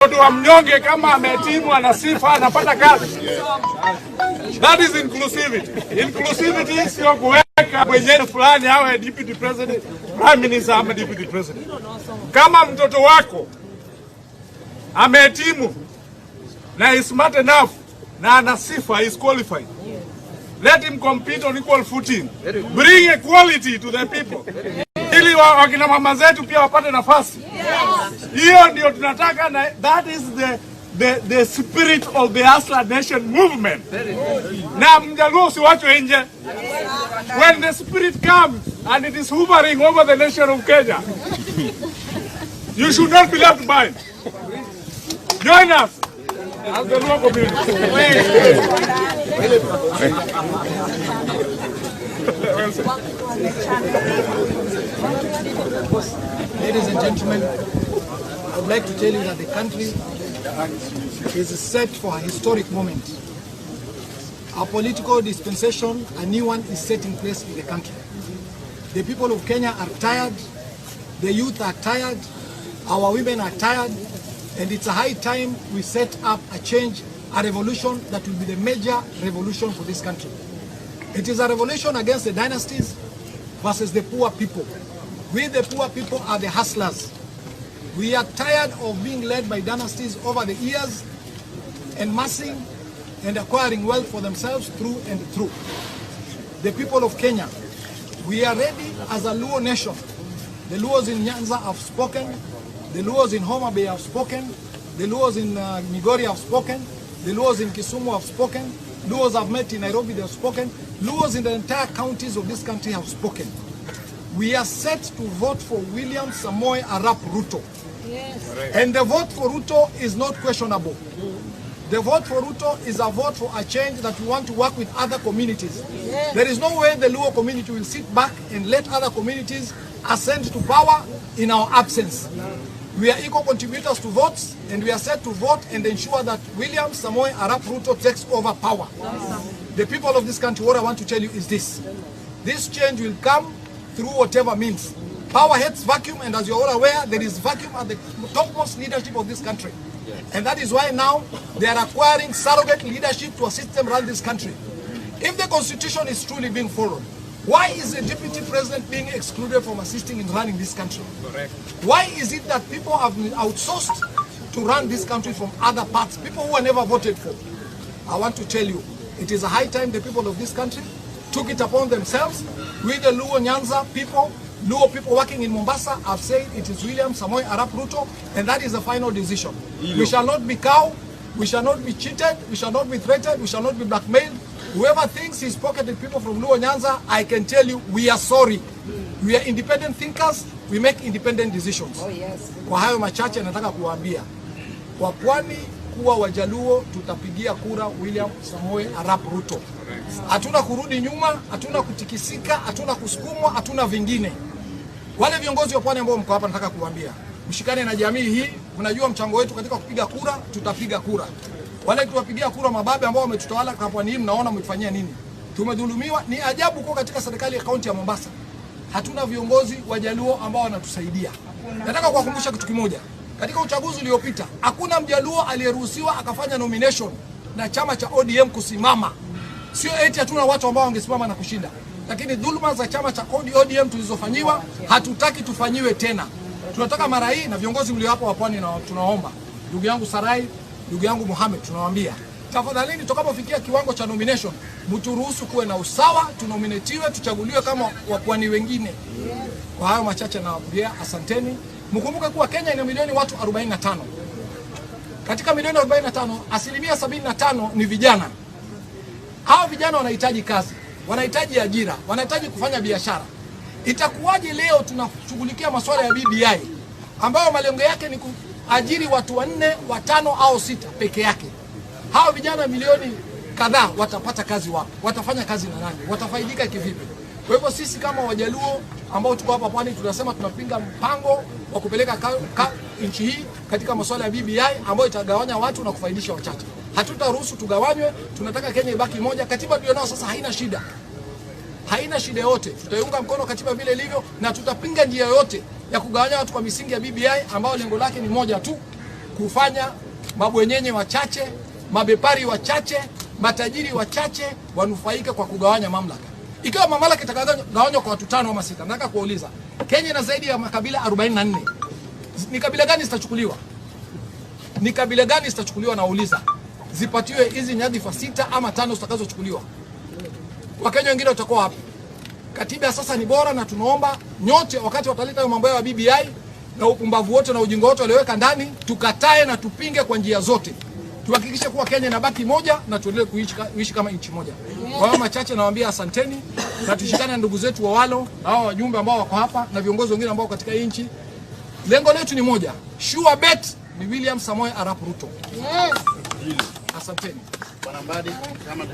Mtu wa mnyonge kama amehitimu ana sifa anapata kazi. That is inclusivity. Inclusivity sio kuweka mwenyewe fulani awe deputy president, prime minister ama deputy president. Kama mtoto wako amehitimu na is smart enough na ana sifa, is qualified, let him compete on equal footing. Bring equality to the people. Ili wakina mama zetu pia wapate nafasi. Hiyo ndio tunataka, na that is the spirit of the Hustler Nation movement. Na mjaluo usiwachwe nje. When the spirit comes and it is hovering over the nation of Kenya, you should not be left behind. Join us as the Luo community. Ladies and gentlemen, I would like to tell you that the country is set for a historic moment. Our political dispensation, a new one, is setting place in the country. The people of Kenya are tired, the youth are tired, our women are tired, and it's a high time we set up a change, a revolution that will be the major revolution for this country. It is a revolution against the dynasties versus the poor people. We, the poor people, are the hustlers. We are tired of being led by dynasties over the years, amassing and acquiring wealth for themselves through and through. The people of Kenya, we are ready as a Luo nation. The Luos in Nyanza have spoken. The Luos in Homa Bay have spoken. The Luos in Migori have spoken. The Luos in Kisumu have spoken. Luos have met in Nairobi, they have spoken. Luos in the entire counties of this country have spoken. We are set to vote for William Samoei Arap Ruto. Yes. And the vote for Ruto is not questionable. The vote for Ruto is a vote for a change that we want to work with other communities. Yes. There is no way the Luo community will sit back and let other communities ascend to power in our absence. We are equal contributors to votes, and we are set to vote and ensure that William Samoei Arap Ruto takes over power. The people of this country, what I want to tell you is this. This change will come through whatever means. Power hates vacuum, and as you are all aware, there is vacuum at the topmost leadership of this country. And that is why now they are acquiring surrogate leadership to assist them run this country. If the constitution is truly being followed, why is the deputy president being excluded from assisting in running this country? Correct. Why is it that people have been outsourced to run this country from other parts, people who were never voted for? I want to tell you, it is a high time the people of this country took it upon themselves. We, the Luo Nyanza people, Luo people working in Mombasa, have said it is William Samoei Arap Ruto, and that is the final decision. We shall not be cowed, we shall not be cheated, we shall not be threatened, we shall not be blackmailed. Whoever thinks he's pocketed people from Luo Nyanza, I can tell you, we are sorry. We are independent thinkers, we make independent decisions. Oh, yes. Kwa hayo machache nataka kuwaambia, kwa Pwani kuwa Wajaluo tutapigia kura William Samoei Arap Ruto. Hatuna kurudi nyuma, hatuna kutikisika, hatuna kusukumwa, hatuna vingine. Wale viongozi wa Pwani ambao mko hapa nataka kuwaambia, mshikane na jamii hii, mnajua mchango wetu katika kupiga kura, tutapiga kura. Wale tuwapigia kura mababe ambao wametutawala kwa Pwani hii, mnaona mtufanyia nini? Tumedhulumiwa. Ni ajabu kwa katika serikali ya kaunti ya Mombasa hatuna viongozi Wajaluo ambao wanatusaidia. Nataka kuwakumbusha kitu kimoja. Katika uchaguzi uliopita, hakuna Mjaluo aliyeruhusiwa akafanya nomination na chama cha ODM kusimama. Sio eti hatuna watu ambao wangesimama na kushinda, lakini dhuluma za chama cha ODM tulizofanyiwa hatutaki tufanyiwe tena. Tunataka mara hii, na viongozi mlio hapa wa Pwani, na tunaomba, ndugu yangu Sarai, ndugu yangu Mohamed, tunawaambia tafadhali, tutakapofikia kiwango cha nomination, mturuhusu kuwe na usawa, tunominatiwe, tuchaguliwe kama wapwani wengine. Kwa hayo machache na waambia asanteni. Mkumbuke kuwa Kenya ina milioni watu 45. Katika milioni 45, asilimia 75 ni vijana. Hao vijana wanahitaji kazi, wanahitaji ajira, wanahitaji kufanya biashara. Itakuwaje leo tunashughulikia masuala ya BBI ambayo malengo yake ni kuajiri watu 4, 5 au 6 peke yake? Hao vijana milioni kadhaa watapata kazi wapi? Watafanya kazi na nani? Watafaidika kivipi? Kwa hivyo sisi kama Wajaluo ambao tuko hapa Pwani tunasema tunapinga mpango wa kupeleka nchi hii katika masuala ya BBI ambayo itagawanya watu na kufaidisha wachache. Hatutaruhusu tugawanywe, tunataka Kenya ibaki moja. Katiba tulionao sasa haina shida. Haina shida yote. Tutaiunga mkono katiba vile ilivyo, na tutapinga njia yote ya kugawanya watu kwa misingi ya BBI ambayo lengo lake ni moja tu, kufanya mabwenyenye wachache, mabepari wachache, matajiri wachache wanufaike kwa kugawanya mamlaka. Ikiwa mamlaka itagawanywa kwa watu 5 ama 6, nataka kuuliza, Kenya ina zaidi ya makabila 44. Ni kabila gani zitachukuliwa? Ni kabila gani zitachukuliwa? Nauliza, zipatiwe hizi nyadhifa 6 ama 5 zitakazochukuliwa. Wakenya wengine watakuwa wapi? Katiba ya sasa ni bora, na tunaomba nyote wakati wataleta mambo ya BBI na upumbavu wote na ujinga wote walioweka ndani, tukatae na tupinge kwa njia zote. Tuhakikishe kuwa Kenya inabaki moja na tuendelee kuishi kama nchi moja. Kwa hiyo machache nawaambia asanteni, na tushikane na ndugu zetu wa Walo na hao wajumbe ambao wako hapa na viongozi wengine ambao katika nchi. Lengo letu ni moja. Sure bet ni William Samoei Arap Ruto. Yes. Asanteni. Bwana Mbadi, kama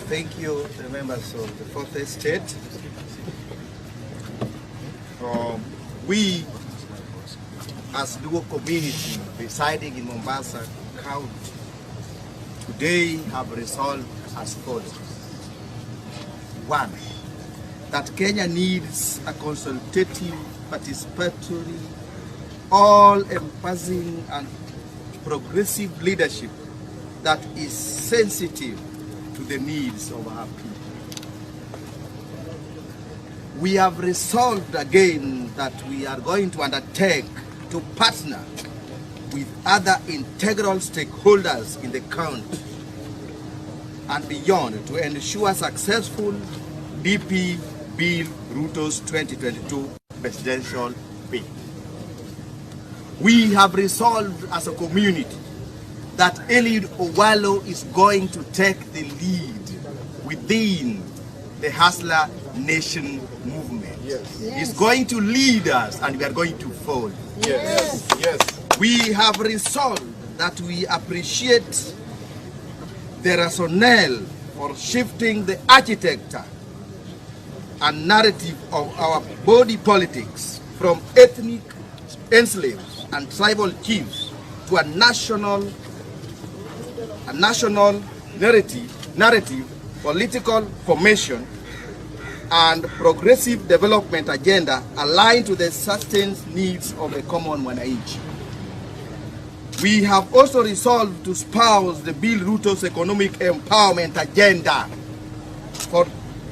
Thank you, the members of the Fourth Estate. We, as Luo community residing in Mombasa County, today have resolved as follows. 1, that Kenya needs a consultative, participatory, all-encompassing and progressive leadership that is sensitive to the needs of our people. We have resolved again that we are going to undertake to partner with other integral stakeholders in the country and beyond to ensure successful DP Ruto's 2022 presidential bid. We have resolved as a community that Eliud Owalo is going to take the lead within the Hustler Nation movement. Yes. He's going to lead us and we are going to follow. Yes. Yes. We have resolved that we appreciate the rationale for shifting the architecture and narrative of our body politics from ethnic enslaves and tribal chiefs to a national narrative, political formation and progressive development agenda aligned to the sustained needs of the common mwananchi. We have also resolved to espouse the Bill Ruto's economic empowerment agenda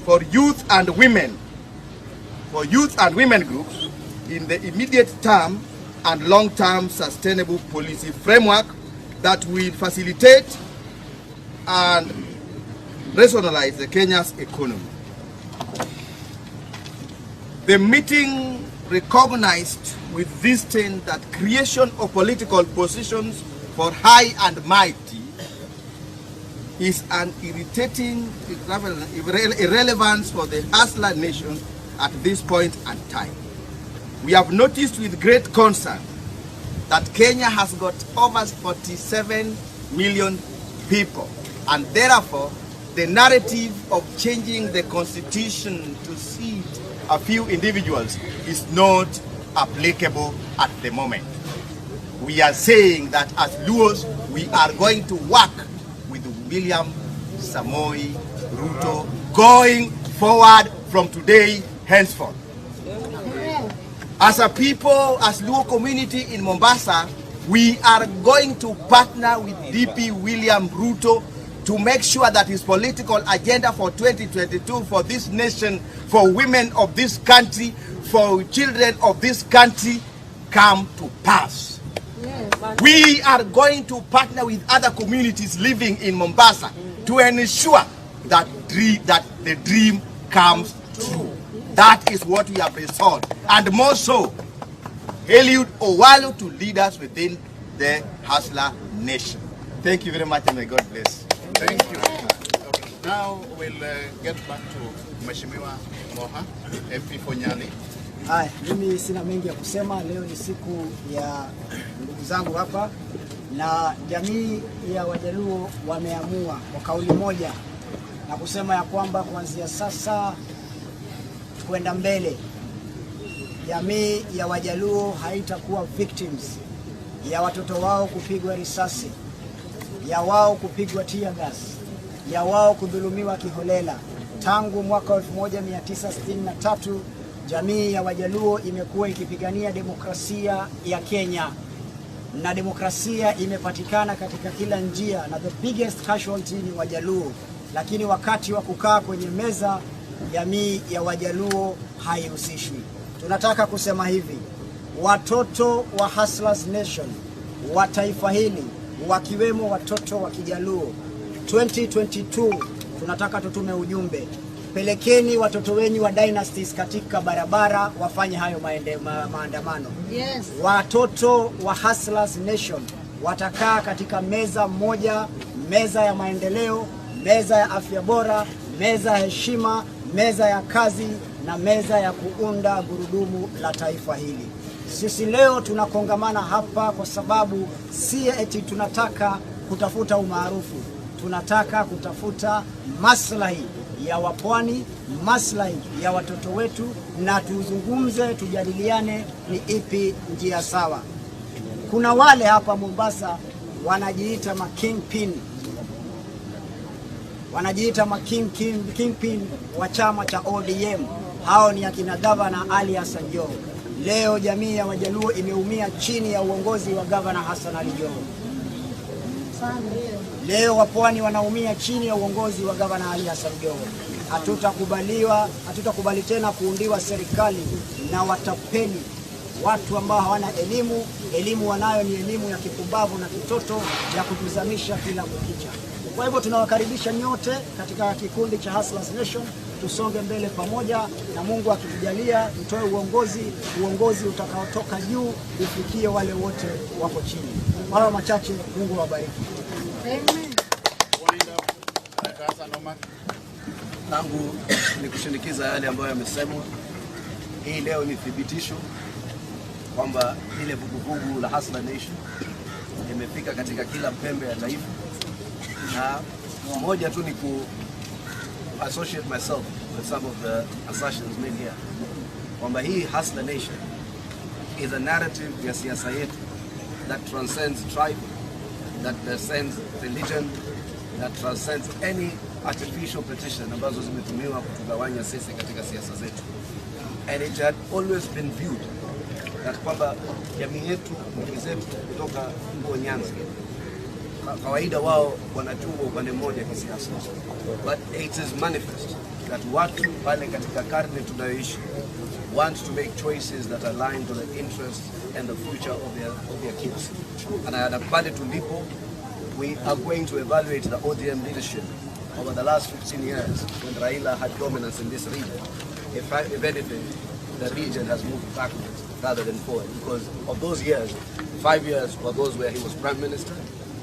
for youth and women groups in the immediate term and long-term sustainable policy framework that will facilitate and rationalize the Kenya's economy. The meeting recognized with disdain that creation of political positions for high and mighty is an irritating irrelevance for the hustler nation at this point and time. We have noticed with great concern that Kenya has got over 47 million people, and therefore the narrative of changing the constitution to seat a few individuals is not applicable at the moment. We are saying that as Luos, we are going to work with William Samoei Ruto going forward from today henceforth. As a people, as Luo community in Mombasa, we are going to partner with DP William Ruto to make sure that his political agenda for 2022 for this nation, for women of this country, for children of this country come to pass. Yes. We are going to partner with other communities living in Mombasa to ensure that the dream comes true. That is what we have resolved. And more so, Eliud Owalo to lead us within the Hustler Nation. Thank you very much and may God bless. Thank you. Now we'll get back to Mashujaa Moha, MP for Nyali. Hai, mimi sina mengi ya kusema. Leo ni siku ya ndugu zangu hapa na jamii ya Wajaluo wameamua kwa kauli moja na kusema ya kwamba kuanzia sasa kwenda mbele jamii ya Wajaluo haitakuwa victims ya watoto wao kupigwa risasi, ya wao kupigwa tear gas, ya wao kudhulumiwa kiholela. tangu mwaka 1963 jamii ya Wajaluo imekuwa ikipigania demokrasia ya Kenya, na demokrasia imepatikana katika kila njia, na the biggest casualty ni Wajaluo. Lakini wakati wa kukaa kwenye meza, jamii ya Wajaluo haihusishwi. Tunataka kusema hivi, watoto wa Hustlers Nation wa taifa hili, wakiwemo watoto wa Kijaluo, 2022 tunataka tutume ujumbe: pelekeni watoto wenyu wa dynasties katika barabara, wafanye hayo maandamano. Yes. Watoto wa Hustlers Nation watakaa katika meza moja, meza ya maendeleo, meza ya afya bora, meza ya heshima, meza ya kazi na meza ya kuunda gurudumu la taifa hili. Sisi leo tunakongamana hapa kwa sababu si eti tunataka kutafuta umaarufu, tunataka kutafuta maslahi ya wapwani, maslahi ya watoto wetu, na tuzungumze, tujadiliane ni ipi njia sawa. Kuna wale hapa Mombasa wanajiita kingpin, kingpin wa chama cha ODM. Hao ni akina Gavana Ali Hassan Joho. Leo jamii ya Wajaluo imeumia chini ya uongozi wa Gavana Hassan Ali Joho. Leo wapwani wanaumia chini ya uongozi wa Gavana Ali Hassan Joho. Hatutakubali tena kuundiwa serikali na watapeli, watu ambao hawana elimu. Elimu wanayo ni elimu ya kipumbavu na kitoto ya kutuzamisha kila kukicha. Kwa hivyo tunawakaribisha nyote katika kikundi cha Hustlers Nation, tusonge mbele pamoja, na Mungu akitujalia tutoe uongozi utakaotoka juu ufikie wale wote wako chini. Wala machache, Mungu awabariki. Amen. Tangu ni kushinikiza yale ambayo yamesemwa. Hii leo ni thibitisho kwamba ile vuguvugu la Hustler Nation imefika katika kila pembe ya taifa, na moja tu ni ku associate myself with some of the assertions made here kwamba hii Hustler Nation is a narrative ya siasa yetu that transcends tribe, that transcends religion, that transcends any artificial petition ambazo zimetumiwa kutugawanya sisi katika siasa zetu. And it had always been viewed that kwamba jamii yetu, ndugu zetu kutoka Ngo Nyanza, kawaida wao wanachungwa upande mmoja kisiasa, but it is manifest that watu pale katika karne tunayoishi want to make choices that align to the interests and the future of their kids. And pale tulipo, we are going to evaluate the ODM leadership over the last 15 years when Raila had dominance in this region. If anything, the region has moved backwards rather than forward, because of those years, 5 years were those where he was Prime Minister,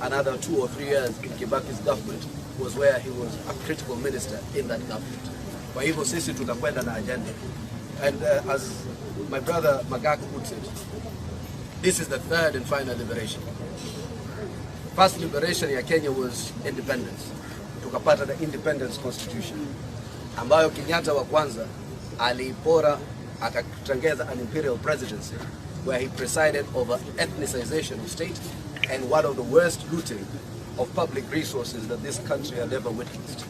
another 2 or 3 years in Kibaki's government was where he was a critical minister in that government. Kwa hivyo sisi tutakwenda na agenda. And as my brother Magak puts it, this is the third and final liberation. First liberation ya Kenya was independence. Tukapata the independence constitution, ambayo Kenyatta wa kwanza aliipora, akatengeza an imperial presidency where he presided over ethnicization of state and one of the worst looting of public resources that this country had ever witnessed.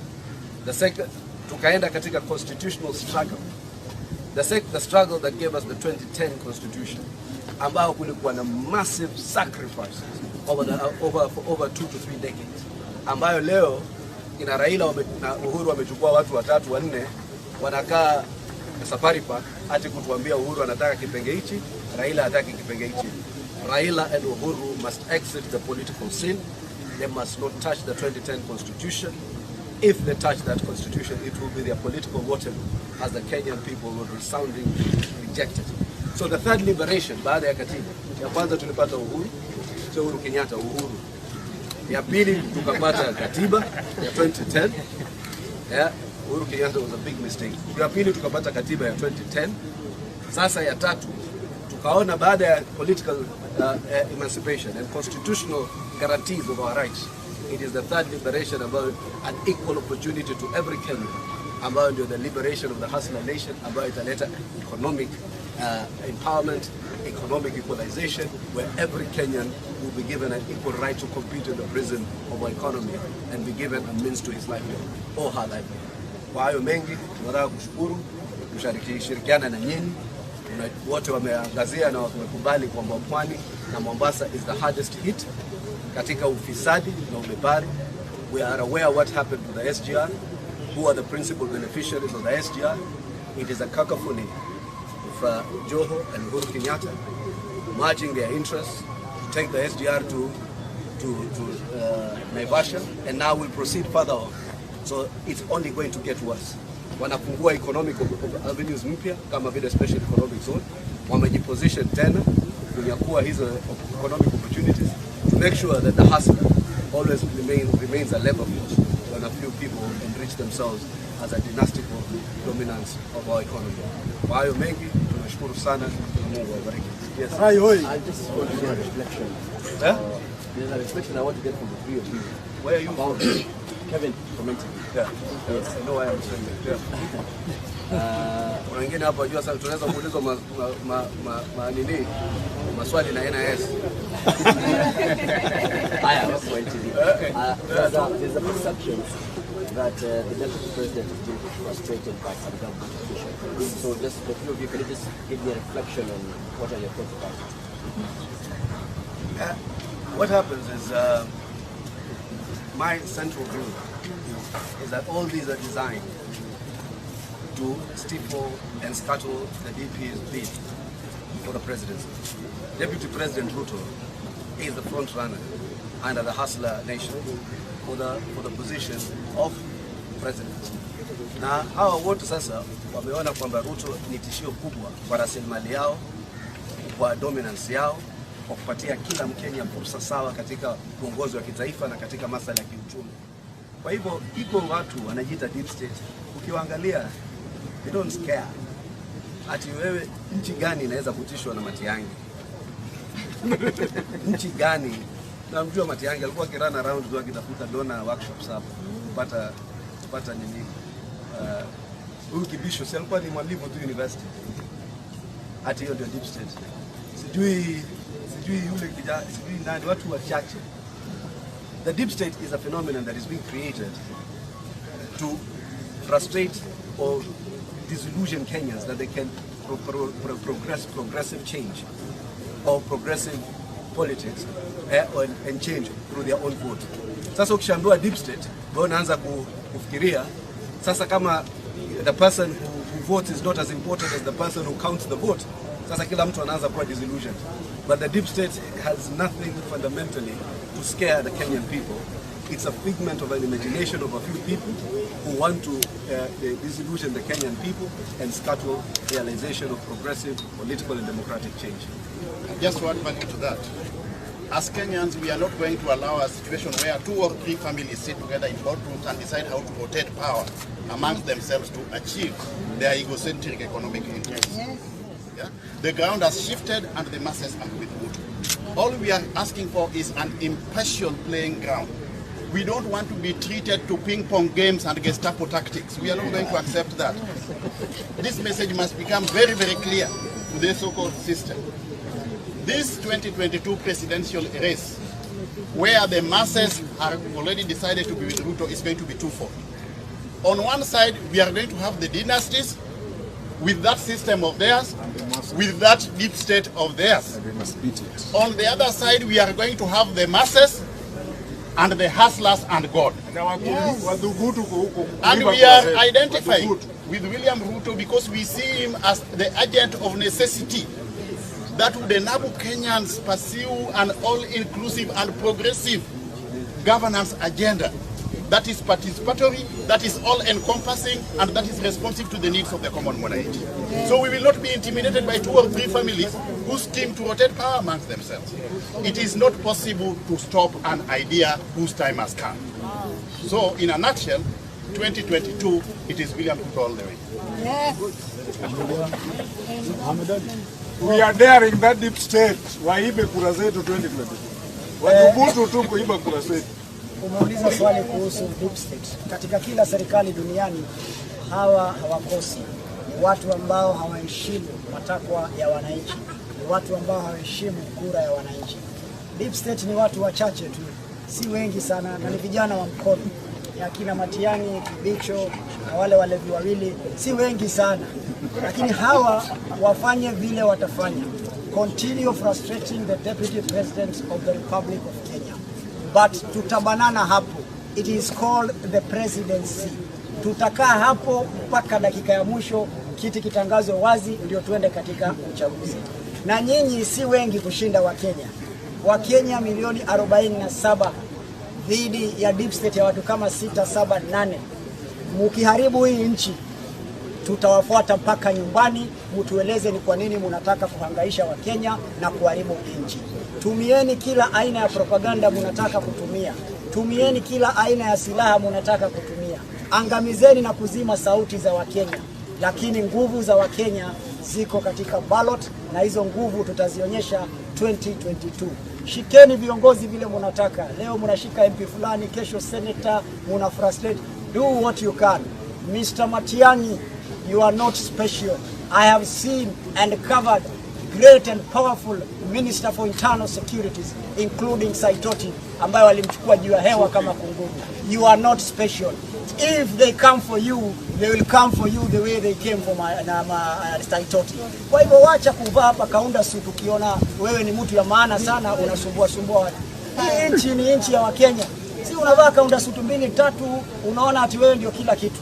The second, tukaenda katika constitutional struggle. The struggle that gave us the 2010 constitution, ambao kulikuwa na massive sacrifices over 2 to 3 decades, ambayo leo ina Raila na Uhuru wamechukua watu 3 4 wanakaa Safari Park ati kutuambia Uhuru anataka kipenge hichi, Raila hataki kipenge hichi. Raila and Uhuru must exit the political scene. They must not touch the 2010 constitution. If they touch that constitution, it will be their political Waterloo, as the Kenyan people will resoundingly reject it. So the third liberation, baada ya katiba, ya kwanza tulipata Uhuru, sio Uhuru Kenyatta, Uhuru. Ya pili tukapata katiba ya 2010. Yeah, Uhuru Kenyatta was a big mistake. Ya pili tukapata katiba ya 2010. Sasa ya tatu tukaona baada ya political emancipation and constitutional guarantees of our rights, it is the third liberation about an equal opportunity to every Kenyan, ambayo ndio the liberation of the Hustler Nation, ambayo italeta economic empowerment, economic equalization, where every Kenyan will be given an equal right to compete in the prison of our economy and be given a means to his livelihood or her livelihood. Kwa hayo mengi tunataka kushukuru kushirikiana na nyinyi wote wameangazia na wamekubali kwamba Pwani na Mombasa is the hardest hit katika ufisadi na ubepari. We are aware what happened to the SGR, who are the principal beneficiaries of the SGR. It is a cacophony of Joho and Uhuru Kenyatta merging their interests to take the SGR to Naivasha, and now we'll proceed further on. So it's only going to get worse. Wanafungua economic avenues mpya kama vile special economic zone, wamejiposition tena kunyakua hizo economic opportunities to make sure that the hustler always remains a labor force when a few people enrich themselves as a dynastical dominance of our economy. Kwa hayo mengi tunashukuru sana, Mungu awabariki. Yes. I just want to get a reflection. There's a reflection I want to get from the three of you. Where are you from? Kevin commenting. Yeah. Yes. I know why I'm saying that. Yeah. Kuna wengine hapa jua sasa tunaweza kuulizwa maswali na NIS. There's a perception that the Deputy President is being frustrated by some government officials. So just the few of you, can you just give me a reflection on what are your thoughts about it? What happens is, my central view is that all these are designed to stifle and scuttle the DP's bid for the presidency. Deputy President Ruto is the front runner under the hustler nation for the position of president. Na hawa wote sasa wameona kwamba Ruto ni tishio kubwa kwa rasilimali yao, kwa dominance yao, kwa kupatia kila Mkenya fursa sawa katika uongozi wa kitaifa na katika masuala ya kiuchumi. Kwa hivyo iko watu wanajiita deep state, ukiwaangalia they don't scare. Ati wewe nchi gani inaweza kutishwa na Matiang'i? Nchi gani? Na mjua Matiang'i alikuwa kirana around tu akitafuta donor workshops hapo kupata nini? Huyu Kibisho si alikuwa ni mwalimu tu university. Ati hiyo ndio deep state. Sijui yule kijana, sijui nani, watu wachache. The deep state is a phenomenon that is being created to frustrate or disillusion Kenyans that they can progressive change or progressive politics and change through their own vote. Sasa ukishaambiwa deep state, wewe unaanza kufikiria sasa kama the person who votes is not as important as the person who counts the vote. Sasa kila mtu anaanza kuwa disillusioned. But the deep state has nothing fundamentally to scare the Kenyan people. It's a figment of an imagination of a few people who want to disillusion the Kenyan people and scuttle realization of progressive political and democratic change. Just one value to that. As Kenyans, we are not going to allow a situation where 2 or 3 families sit together in boardrooms and decide how to rotate power amongst themselves to achieve their egocentric economic interests. Yeah? The ground has shifted and the masses are with Ruto. All we are asking for is an impartial playing ground. We don't want to be treated to ping-pong games and Gestapo tactics. We are not going to accept that. This message must become very, very clear to the so-called system. This 2022 presidential race, where the masses are already decided to be with Ruto, is going to be twofold. On one side, we are going to have the dynasties with that system of theirs, with that deep state of theirs. On the other side, we are going to have the masses and the hustlers and God. Yes. And we are identifying with William Ruto because we see him as the agent of necessity that would enable Kenyans pursue an all-inclusive and progressive governance agenda that is participatory, that is all-encompassing, and that is responsive to the needs of the common monarchy. So we will not be intimidated by 2 or 3 families who scheme to rotate power amongst themselves. It is not possible to stop an idea whose time has come. So, in a nutshell, 2022, it is William Ruto all the way. Yes. We are daring that deep state waibe kura zetu 2022. Wathubutu tu kuiba kura zetu. Umeuliza swali kuhusu deep state. Katika kila serikali duniani hawa hawakosi. Ni watu ambao hawaheshimu matakwa ya wananchi. Ni watu ambao hawaheshimu kura ya wananchi. Deep state ni watu wachache tu. Si wengi sana na ni vijana wa mkono. Ya kina Matiang'i, Kibicho, na wale walevi wawili si wengi sana, lakini hawa wafanye vile watafanya. Continue frustrating the Deputy President of the Republic of Kenya. But tutabanana hapo. It is called the Presidency. Tutakaa hapo mpaka dakika ya mwisho, kiti kitangazwe wazi, ndio tuende katika uchaguzi. Na nyinyi si wengi kushinda Wakenya. Wakenya milioni 47 dhidi ya deep state ya watu kama 6, 7, 8. Mukiharibu hii nchi, tutawafuata mpaka nyumbani, mtueleze ni kwa nini mnataka kuhangaisha Wakenya na kuharibu nchi. Tumieni kila aina ya propaganda mnataka kutumia. Tumieni kila aina ya silaha mnataka kutumia. Angamizeni na kuzima sauti za Wakenya. Lakini nguvu za Wakenya ziko katika ballot, na hizo nguvu tutazionyesha 2022. Shikeni viongozi vile mnataka. Leo mnashika MP fulani, kesho senator, muna frustrate. Do what you can. Mr. Matiang'i, you are not special. I have seen and covered great and powerful Minister for Internal Securities, including Saitoti, ambaye walimchukua juu ya hewa kama kunguru. You are not special. If they come for you, they will come for you the way they came for Saitoti. Kwa hivyo wacha kuvaa hapa kaunda suit ukiona wewe ni mtu ya maana sana, unasumbua watu. Hii nchi ni nchi ya Wakenya. Si unavaa kaunda suit 2, 3 unaona ati wewe ndio kila kitu.